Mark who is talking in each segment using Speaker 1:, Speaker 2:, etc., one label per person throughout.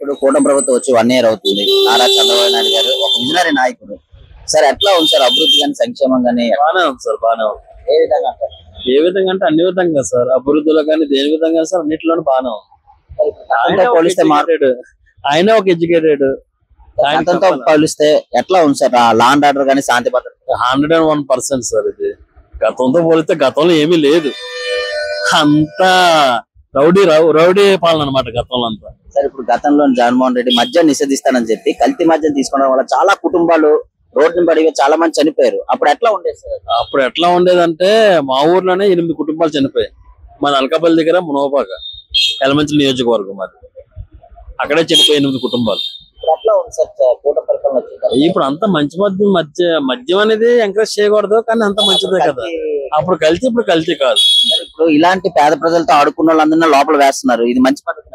Speaker 1: ఇప్పుడు కూటమి ప్రభుత్వం వచ్చి 1 ఇయర్ అవుతుంది. నారా చంద్రబాబు నాయుడు గారు ఒక విజనరీ నాయకుడు. సార్ ఎట్లా ఉంది సార్ అభివృద్ధి కానీ సంక్షేమం కానీ?
Speaker 2: బానే ఉంది సార్, బానే ఉంది.
Speaker 1: ఏ విధంగా అంటారు?
Speaker 2: ఏ విధంగా అంటే అన్ని విధంగా సార్, అభివృద్ధిలో కానీ దేని విధంగా సార్ అన్నిటిలోనూ బానే ఉంది.
Speaker 1: పోలిస్తే
Speaker 2: ఆయన ఒక ఎడ్యుకేటెడ్.
Speaker 1: గతంతో పోలిస్తే ఎట్లా ఉంది సార్ లా అండ్ ఆర్డర్ కానీ శాంతి భద్రత?
Speaker 2: 101% సార్. ఇది గతంతో పోలిస్తే గతంలో ఏమీ లేదు, అంతా రౌడీ పాలన అనమాట గతంలో అంతా.
Speaker 1: సార్ ఇప్పుడు గతంలో జగన్మోహన్ రెడ్డి మద్యం నిషేధిస్తానని చెప్పి కల్తీ మద్యం తీసుకోవడం వల్ల చాలా కుటుంబాలు రోడ్డు పడి చాలా మంది చనిపోయారు. అప్పుడు ఎట్లా ఉండేది సార్?
Speaker 2: అప్పుడు ఎట్లా ఉండేదంటే మా ఊర్లోనే 8 కుటుంబాలు చనిపోయాయి. మన అల్కాపల్లి దగ్గర మునోపాక ఎలమంచి నియోజకవర్గం, అది అక్కడే చనిపోయి 8 కుటుంబాలు.
Speaker 1: ఎట్లా ఉంది సార్ కూటమి పరిపాలన వచ్చింది?
Speaker 2: ఇప్పుడు అంత మంచి మద్యం అనేది ఎంకరేజ్ చేయకూడదు, కానీ అంత మంచిదే కదా. అప్పుడు కల్తీ, ఇప్పుడు కల్తీ కాదు.
Speaker 1: ఇప్పుడు ఇలాంటి పేద ప్రజలతో ఆడుకున్న వాళ్ళందరినీ లోపల వేస్తున్నారు. ఇది మంచి పద్ధతి?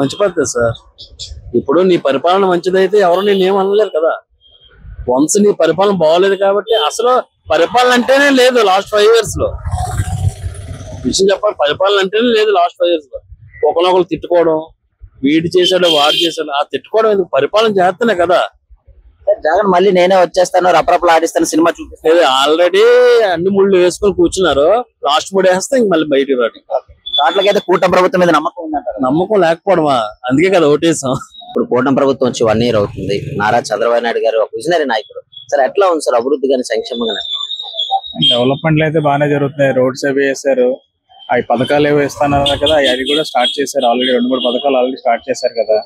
Speaker 2: మంచి పద్ధతి సార్. ఇప్పుడు నీ పరిపాలన మంచిదైతే ఎవరు నేనేం అనలేరు కదా. వన్స్ నీ పరిపాలన బాగోలేదు కాబట్టి అసలు పరిపాలన అంటేనే లేదు లాస్ట్ 5 years లో. విషయం చెప్పాలి, పరిపాలన అంటేనే లేదు లాస్ట్ 5 years లో. ఒకరినొకరు తిట్టుకోవడం, వీడు చేశాడు వాడు చేశాడు, ఆ తిట్టుకోవడం ఎందుకు? పరిపాలన చేస్తేనే కదా.
Speaker 1: జగన్ మళ్ళీ నేనే వచ్చేస్తాను రపరపలు ఆడిస్తాను సినిమా చూపిస్తాను.
Speaker 2: ఆల్రెడీ అన్ని ముళ్ళు వేసుకొని కూర్చున్నారు, లాస్ట్ 3 వేస్తే ఇంక మళ్ళీ బయటికి రాడు.
Speaker 1: దాంట్లోకైతే కూటమి ప్రభుత్వం మీద నమ్మకం ఉందంటారు?
Speaker 2: నమ్మకం లేకపోవడమా, అందుకే కదా ఓటేసాం.
Speaker 1: ఇప్పుడు కూటమి ప్రభుత్వం వచ్చి 1 year అవుతుంది. నారా చంద్రబాబు నాయుడు గారు ఒక విజనరీ నాయకుడు. సార్ ఎట్లా ఉంది సార్ అభివృద్ధి కానీ సంక్షేమం కానీ?
Speaker 3: డెవలప్మెంట్లు అయితే బాగానే జరుగుతున్నాయి. రోడ్స్ అవి వేసారు, అవి పథకాలు ఏవో ఇస్తానన్నారు కదా, అవి కూడా స్టార్ట్ చేశారు. ఆల్రెడీ 2-3 పథకాలు ఆల్రెడీ స్టార్ట్ చేశారు కదా.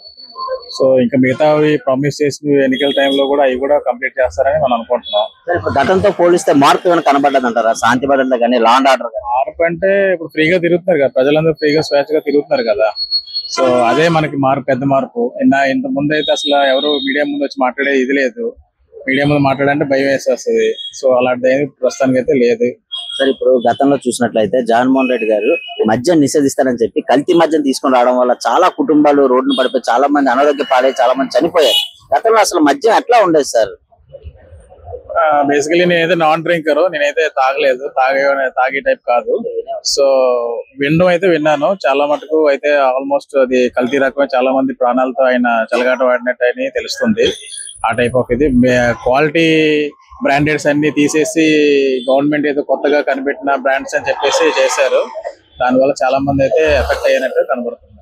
Speaker 3: సో ఇంకా మిగతావి ప్రామిస్ చేసి ఎన్నికల టైంలో కూడా అవి కూడా కంప్లీట్ చేస్తారని మనం అనుకుంటున్నాం.
Speaker 1: ఇప్పుడు గతంతో పోలిస్తే మార్పు ఏమైనా కనబడ్డది అంటారా? శాంతి భద్రత కానీ లా అండ్ ఆర్డర్?
Speaker 3: మార్పు అంటే ఇప్పుడు ఫ్రీగా తిరుగుతున్నారు కదా, ప్రజలందరూ ఫ్రీగా స్వేచ్ఛగా తిరుగుతున్నారు కదా. సో అదే మనకి మార్పు, పెద్ద మార్పు. ఇంత ముందు అయితే అసలు ఎవరు మీడియా ముందు వచ్చి మాట్లాడే ఇది లేదు. మీడియా ముందు మాట్లాడంటే భయం వేసేస్తుంది. సో అలాంటిది ప్రస్తుతానికి అయితే లేదు.
Speaker 1: సార్ ఇప్పుడు గతంలో చూసినట్లయితే జగన్మోహన్ రెడ్డి గారు మద్యం నిషేధిస్తారని చెప్పి కల్తీ మద్యం తీసుకొని రావడం వల్ల చాలా కుటుంబాలు రోడ్డును పడిపోయి చాలా మంది అనారోగ్య పాలై చాలా మంది చనిపోయారు. గతంలో అసలు మద్యం ఎట్లా ఉండేది సార్?
Speaker 3: బేసికలీ నేనైతే నాన్ డ్రింకర్, నేనైతే తాగలేదు, తాగే టైప్ కాదు. సో వినడం అయితే విన్నాను, చాలా మటుకు అయితే ఆల్మోస్ట్ అది కల్తీ రకమే. చాలా మంది ప్రాణాలతో ఆయన చెలగాట వాడినట్టు అని తెలుస్తుంది. ఆ టైప్ ఆఫ్ ఇది క్వాలిటీ బ్రాండెడ్స్ అన్ని తీసేసి గవర్నమెంట్ ఏదో కొత్తగా కనిపెట్టిన బ్రాండ్స్ అని చెప్పేసి చేశారు. దానివల్ల చాలా మంది అయితే ఎఫెక్ట్ అయ్యినట్టు కనబడుతుంది.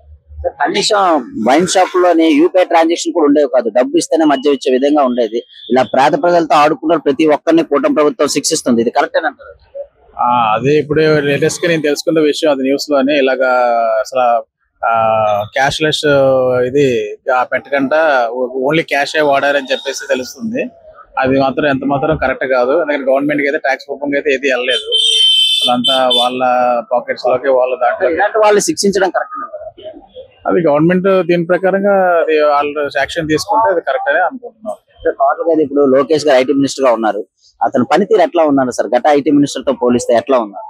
Speaker 1: కనీసం వైన్ షాప్ లోని యూపీఐ ట్రాన్సాక్షన్ కూడా ఉండేవి కాదు, డబ్బు ఇస్తేనే మధ్య ఇచ్చే విధంగా ఉండేది. ఇలా పేద ప్రజలతో ఆడుకున్న ప్రతి ఒక్కరిని కూటమి ప్రభుత్వం శిక్షిస్తుంది. ఇది కరెక్ట్ అంటారు?
Speaker 3: అదే ఇప్పుడు లేటెస్ట్ గా నేను తెలుసుకున్న విషయం అది న్యూస్ లోనే. ఇలాగా అసలు క్యాష్ లెస్ ఇది పెట్టకుండా ఓన్లీ క్యాష్ వాడారని చెప్పేసి తెలుస్తుంది. అది మాత్రం ఎంత మాత్రం కరెక్ట్ కాదు. ఎందుకంటే గవర్నమెంట్ కి అయితే ట్యాక్స్ రూపంగా అయితే ఏది వెళ్ళలేదు, అదంతా వాళ్ళ పాకెట్స్ లోకి వాళ్ళ దాంట్లో.
Speaker 1: ఇలాంటి వాళ్ళు శిక్షించడం కరెక్ట్ అంటారు?
Speaker 3: అది గవర్నమెంట్ దీని ప్రకారంగా వాళ్ళు యాక్షన్ తీసుకుంటే అది కరెక్ట్ అని అనుకుంటున్నారు.
Speaker 1: ఇప్పుడు లోకేష్ గారు ఐటీ మినిస్టర్ గా ఉన్నారు, అతని పనితీరు ఎట్లా ఉన్నారు సార్? గత ఐటీ మినిస్టర్ తో పోలిస్తే ఎట్లా ఉన్నారు?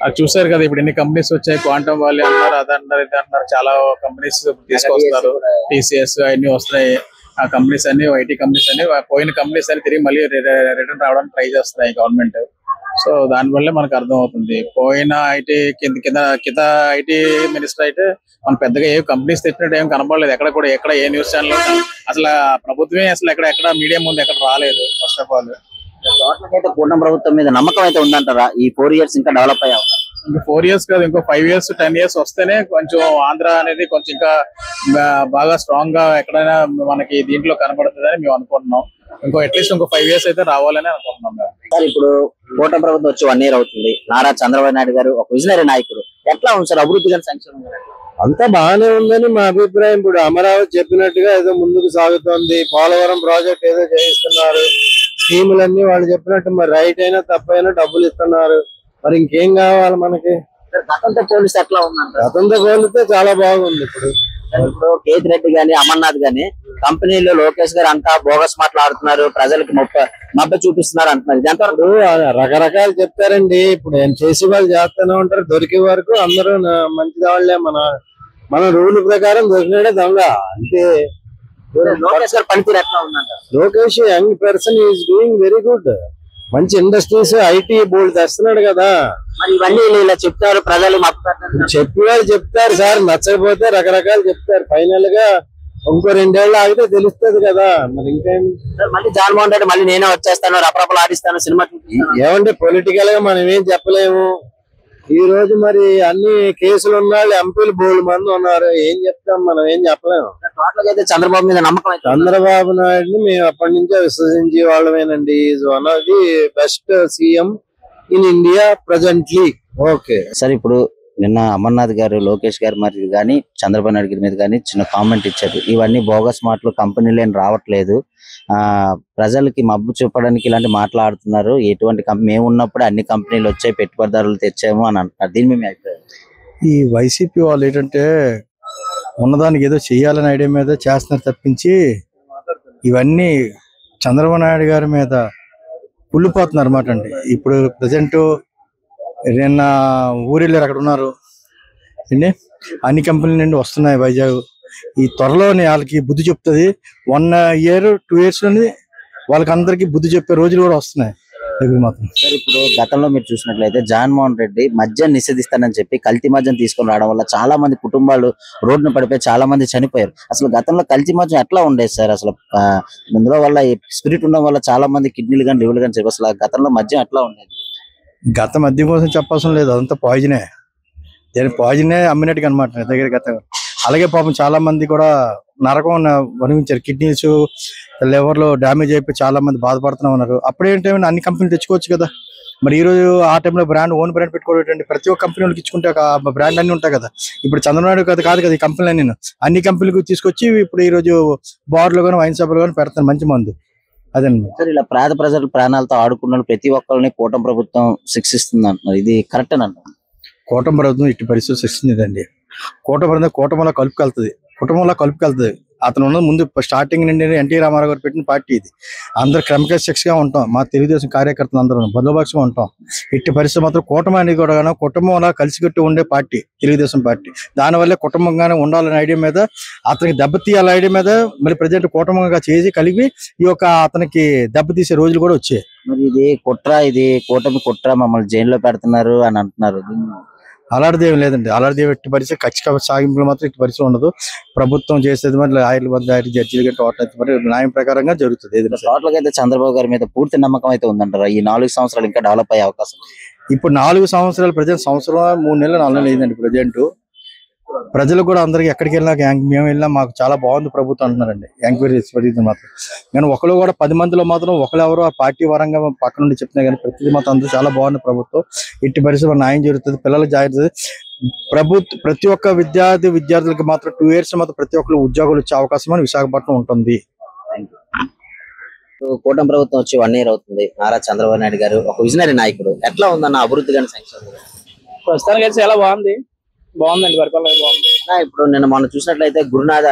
Speaker 3: అది చూసారు కదా, ఇప్పుడు ఎన్ని కంపెనీస్ వచ్చాయి. క్వాంటమ్ వాల్యూ అంటారు, అదంటారు, ఇది అంటారు, చాలా కంపెనీస్ తీసుకొస్తారు. టీసీఎస్ అవన్నీ వస్తున్నాయి. ఆ కంపెనీస్ అన్ని ఐటీ కంపెనీస్ అన్ని పోయిన కంపెనీస్ అన్ని తిరిగి మళ్ళీ రిటర్న్ రావడానికి ట్రై చేస్తున్నాయి గవర్నమెంట్. సో దానివల్లే మనకు అర్థం అవుతుంది. పోయిన ఐటీ కింద ఐటీ మినిస్టర్ అయితే మన పెద్దగా ఏ కంపెనీస్ తెచ్చినట్టు ఏం కనపడలేదు. ఎక్కడ ఏ న్యూస్ ఛానల్ అసలు ప్రభుత్వమే అసలు ఎక్కడ మీడియా ముందు ఎక్కడ రాలేదు. ఫస్ట్ ఆఫ్ ఆల్
Speaker 1: అయితే కూటమి ప్రభుత్వం మీద నమ్మకం అయితే ఉందంటారా? ఈ 4 years ఇంకా డెవలప్ అయ్యా?
Speaker 3: ఇంకా 4 years కాదు, ఇంకో 5 years 10 years వస్తేనే కొంచెం ఆంధ్ర అనేది కొంచెం ఇంకా బాగా స్ట్రాంగ్ గా ఎక్కడైనా మనకి దీంట్లో కనబడుతుందని మేము అనుకుంటున్నాం. అట్లీస్ట్ ఇంకో 5 years అయితే రావాలని అనుకుంటున్నాం.
Speaker 1: సార్ ఇప్పుడు కూటమి ప్రభుత్వం వచ్చి 1 year అవుతుంది. నారా చంద్రబాబు నాయుడు గారు ఒక విజనరీ నాయకుడు. ఎట్లా ఉంది సార్ అభివృద్ధి కానీ సంక్షేమం?
Speaker 2: అంతా బాగానే ఉందని మా అభిప్రాయం. ఇప్పుడు అమరావతి చెప్పినట్టుగా ఏదో ముందుకు సాగుతోంది. పోలవరం ప్రాజెక్ట్ ఏదో చేయిస్తున్నారు. స్కీములన్నీ వాళ్ళు చెప్పినట్టు మరి రైట్ అయినా తప్పైనా డబ్బులు ఇస్తున్నారు. మరి ఇంకేం కావాలి మనకి?
Speaker 1: గతంతో పోలిస్తే ఎట్లా ఉందంట?
Speaker 2: గతంతో పోలిస్తే చాలా బాగుంది. ఇప్పుడు
Speaker 1: కేతిరెడ్డి గాని అమర్నాథ్ గాని కంపెనీలో లోకేష్ గారు అంతా బోగస్ మాట్లాడుతున్నారు, ప్రజలకు మబ్బ చూపిస్తున్నారు అంటున్నారు.
Speaker 2: ఎంతవరకు రకరకాలు చెప్తారండి. ఇప్పుడు ఏం చేసి వాళ్ళు చేస్తూనే ఉంటారు. దొరికే వరకు అందరూ మంచి వాళ్ళే. మన రూల్ ప్రకారం దొరికినాడే దొంగ అంతే.
Speaker 1: లోకేష్ గారు పనితీరు ఎట్లా ఉందంట?
Speaker 2: Lokesh young person is doing very good. మంచి ఇండస్ట్రీస్ ఐటీ బోర్డు తెస్తున్నాడు కదా.
Speaker 1: మరి ఇవన్నీ ఇలా చెప్తారు ప్రజలు
Speaker 2: చెప్పేవాళ్ళు చెప్తారు సార్, నచ్చకపోతే రకరకాలు చెప్తారు. ఫైనల్ గా ఇంకో 2 ఏళ్ళు ఆగితే తెలుస్తుంది కదా. మరి ఇంకేం
Speaker 1: మళ్ళీ జగన్మోహన్ రెడ్డి మళ్ళీ నేనే వచ్చేస్తాను, రపరపలు ఆడిస్తాను, సినిమా
Speaker 2: ఏమంటే పొలిటికల్ గా మనం ఏం చెప్పలేము. ఈ రోజు మరి అన్ని కేసులు ఉన్నాళ్ళు, ఎంపీలు బోల్డ్ మంది ఉన్నారు, ఏం చెప్తాం మనం, ఏం చెప్పలేము.
Speaker 1: టోటల్ అయితే చంద్రబాబు మీద నమ్మకం అయితే
Speaker 2: చంద్రబాబు నాయుడిని మేము అప్పటి నుంచో విశ్వసించే వాళ్ళమేనండి. Is one of the best CM in India presently. Okay
Speaker 1: sir, ఇప్పుడు నిన్న అమర్నాథ్ గారు లోకేష్ గారు మరి కానీ చంద్రబాబు నాయుడు గారి మీద కానీ చిన్న కామెంట్ ఇచ్చారు. ఇవన్నీ బోగస్ మాటలు, కంపెనీలు ఏం రావట్లేదు, ప్రజలకి మబ్బు చూపడానికి ఇలాంటి మాట్లాడుతున్నారు, ఎటువంటి మేము ఉన్నప్పుడు అన్ని కంపెనీలు వచ్చాయి, పెట్టుబడిదారులు తెచ్చాము అని అంటున్నారు. దీని మీద అభిప్రాయం?
Speaker 4: ఈ వైసీపీ వాళ్ళు ఏంటంటే ఉన్నదానికి ఏదో చెయ్యాలని ఐడియా మీద చేస్తున్నారు తప్పించి ఇవన్నీ చంద్రబాబు నాయుడు గారి మీద కుళ్ళిపోతున్నారు అన్నమాట అండి. ఇప్పుడు ప్రజెంట్ నిన్న ఊరెళ్ళారు, అక్కడ ఉన్నారు అండి, అన్ని కంపెనీల నుండి వస్తున్నాయి వైజాగ్. ఈ త్వరలోనే వాళ్ళకి బుద్ధి చెప్తుంది. 1 year 2 years లోనే వాళ్ళకి అందరికి బుద్ధి చెప్పే రోజులు కూడా వస్తున్నాయి మాత్రం.
Speaker 1: సార్, ఇప్పుడు గతంలో మీరు చూసినట్లయితే జగన్మోహన్ రెడ్డి మద్యం నిషేధిస్తానని చెప్పి కల్తీ మద్యం తీసుకొని రావడం వల్ల చాలా మంది కుటుంబాలు రోడ్డున పడిపోయి చాలా మంది చనిపోయారు. అసలు గతంలో కల్తీ మద్యం ఎట్లా ఉండేది సార్? అసలు ఇందులో వల్ల స్పిరిట్ ఉండడం వల్ల చాలా మంది కిడ్నీలు కానీ లివర్లు కానీ చెప్పి అసలు గతంలో మద్యం ఎట్లా ఉండేది?
Speaker 4: గత మద్యం కోసం చెప్పాల్సిన లేదు, అదంతా పాయిజనే. నేను పాయిజనే అమ్మినట్టుగా అనమాట నా దగ్గర గత. అలాగే పాపం చాలా మంది కూడా నరకం వణించారు, కిడ్నీస్ లివర్లో డ్యామేజ్ అయిపోయి చాలా మంది బాధపడుతూనే ఉన్నారు. అప్పుడేంటంటే అన్ని కంపెనీలు తెచ్చుకోవచ్చు కదా. మరి ఈ రోజు ఆ టైంలో ఓన్ బ్రాండ్ పెట్టుకోవడం, ప్రతి ఒక్క కంపెనీలకు ఇచ్చుకుంటే బ్రాండ్ అన్ని ఉంటాయి కదా. ఇప్పుడు చంద్రబాబు కాదు కదా ఈ కంపెనీలు, నేను అన్ని కంపెనీలకు తీసుకొచ్చి ఇప్పుడు ఈ రోజు బార్లు కానీ వైన్ షాపులు కానీ పెడతాను మంచి మందు. అదండి
Speaker 1: సార్, ఇలా పేద ప్రజల ప్రాణాలతో ఆడుకున్న ప్రతి ఒక్కరిని కూటమి ప్రభుత్వం శిక్షిస్తుంది అంటున్నారు, ఇది కరెక్ట్ అని అంటారు?
Speaker 4: కూటమి ప్రభుత్వం ఇట్టి పరిస్థితి శిక్షించిందండి. కుటుంబంలో కలుపుకెళ్తుంది. అతను ఉన్న ముందు స్టార్టింగ్ నుండి ఎన్టీ రామారావు గారు పెట్టిన పార్టీ ఇది. అందరు క్రమశిక్షగా ఉంటాం, మా తెలుగుదేశం కార్యకర్తలు అందరూ బంధుపక్షంగా ఉంటాం. ఇట్టి పరిస్థితి మాత్రం కూటమి అనేది కూడా కుటుంబంలో కలిసికట్టి ఉండే పార్టీ తెలుగుదేశం పార్టీ. దానివల్ల కుటుంబంగానే ఉండాలనే ఐడియా మీద, అతనికి దెబ్బతీయాల ఐడియా మీద మరి ప్రజెంట్ కుటుంబంగా చేసి కలిపి ఈ యొక్క అతనికి దెబ్బతీసే రోజులు కూడా వచ్చాయి.
Speaker 1: మరి ఇది కూటమి కుట్ర, మమ్మల్ని జైల్లో పెడుతున్నారు అని అంటున్నారు.
Speaker 4: అలాంటిది ఏమి లేదండి. అలాంటిది ఎట్టి పరిస్థితి ఖచ్చితంగా సాగింపులు మాత్రం ఇట్టి పరిస్థితి ఉండదు. ప్రభుత్వం చేసేది మరి ఆయుర్వేద జడ్జీలు గంట మరి న్యాయం ప్రకారంగా జరుగుతుంది.
Speaker 1: టోటల్ అయితే చంద్రబాబు గారి మీద పూర్తి నమ్మకం అయితే ఉందంటారా? ఈ 4 సంవత్సరాలు ఇంకా డెవలప్ అయ్యే అవకాశం?
Speaker 4: ఇప్పుడు 4 సంవత్సరాలు ప్రజెంట్, సంవత్సరం 3 నెలలు 4 నెలలు అయిందండి ప్రజెంట్. ప్రజలు కూడా అందరికి ఎక్కడికి వెళ్ళినా మేము వెళ్ళినా మాకు చాలా బాగుంది ప్రభుత్వం అంటున్నారండి. ఎంక్వైరీ మాత్రం కానీ ఒకరు కూడా 10 మందిలో మాత్రం ఒకరెవరో ఆ పార్టీ పరంగా పక్క నుండి చెప్తున్నా కానీ ప్రతిదీ మాత్రం అందరూ చాలా బాగుంది ప్రభుత్వం. ఇట్టి పరిస్థితి న్యాయం జరుగుతుంది, పిల్లలకు జాగ్రత్త. ప్రతి ఒక్క విద్యార్థులకు మాత్రం 2 years మాత్రం ప్రతి ఒక్కరు ఉద్యోగాలు వచ్చే అవకాశం అని విశాఖపట్నం ఉంటుంది.
Speaker 1: కూటమి ప్రభుత్వం వచ్చి 1 year అవుతుంది. నారా చంద్రబాబు నాయుడు గారు ఒక విజనరీ నాయకుడు, ఎట్లా ఉందన్న అభివృద్ధి కానీ సంక్షేమం?
Speaker 3: ప్రస్తుతానికి అయితే చాలా బాగుందండి, పరిపాలన బాగుంది.
Speaker 1: ఇప్పుడు నిన్న మనం చూసినట్లయితే గురునాథ్,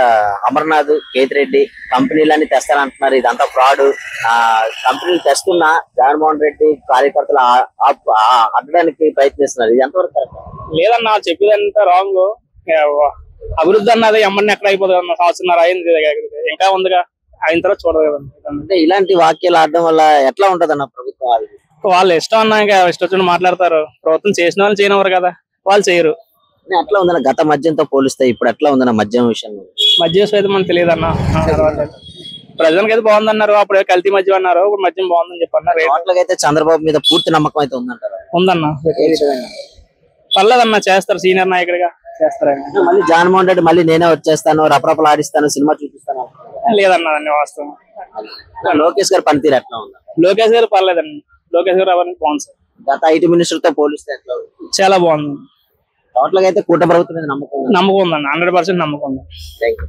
Speaker 1: అమర్నాథ్, కేతిరెడ్డి కంపెనీలన్నీ తెస్తానంటున్నారు, ఇదంతా ఫ్రాడ్. కంపెనీలు తెస్తున్నా జగన్మోహన్ రెడ్డి కార్యకర్తలు అడ్డడానికి ప్రయత్నిస్తున్నారు, ఇది ఎంతవరకు కరెక్ట్?
Speaker 3: లేదన్నా, చెప్పేదంతా రాంగ్. అభివృద్ధి అన్నది ఎమ్మని ఎక్కడ అయిపోతుంది అన్న, 1.5 సంవత్సరం అయింది, ఇంకా ఉందిగా, అయిన తర్వాత చూడదు కదండి.
Speaker 1: అంటే ఇలాంటి వాక్యాలు ఆడడం వల్ల ఎట్లా ఉంటది అన్న ప్రభుత్వం?
Speaker 3: వాళ్ళు ఇష్టం అన్నా ఇంకా ఇష్టం వచ్చిన మాట్లాడతారు. ప్రభుత్వం చేసిన వాళ్ళు చేయనివారు కదా, వాళ్ళు చేయరు.
Speaker 1: ఎట్లా ఉందన్న గత మద్యంతో పోలిస్తే ఇప్పుడు ఎట్లా ఉందన్న మద్యం విషయంలో?
Speaker 3: మద్యం అయితే మనకు తెలియదు అన్న. ప్రజలకు అయితే బాగుందన్నారు, అప్పుడు కల్తీ మద్యం అన్నారు, ఇప్పుడు మద్యం బాగుందని చెప్పన్నారు.
Speaker 1: అయితే చంద్రబాబు మీద పూర్తి నమ్మకం అయితే ఉందంటారు?
Speaker 3: ఉందన్న, పర్లేదన్నా, చేస్తారు, సీనియర్ నాయకుడిగా చేస్తారు.
Speaker 1: మళ్ళీ జగన్మోహన్ రెడ్డి మళ్ళీ నేనే వచ్చేస్తాను, రపరపలు ఆడిస్తాను, సినిమా చూపిస్తాను
Speaker 3: లేదన్నా, అన్ని వాస్తవం.
Speaker 1: లోకేష్ గారి పనితీరు ఎట్లా ఉంది?
Speaker 3: లోకేష్ గారు పర్లేదండి, లోకేష్ గారు అవన్నీ బాగుంది సార్.
Speaker 1: గత ఐటీ మినిస్టర్ తో పోలిస్తే ఎట్లా ఉంది?
Speaker 3: చాలా బాగుంది.
Speaker 1: టోటల్ గా అయితే కూటమి ప్రభుత్వం మీద నమ్మకం
Speaker 3: ఉందన్న, 100% నమ్మకం ఉంది.
Speaker 1: Thank you.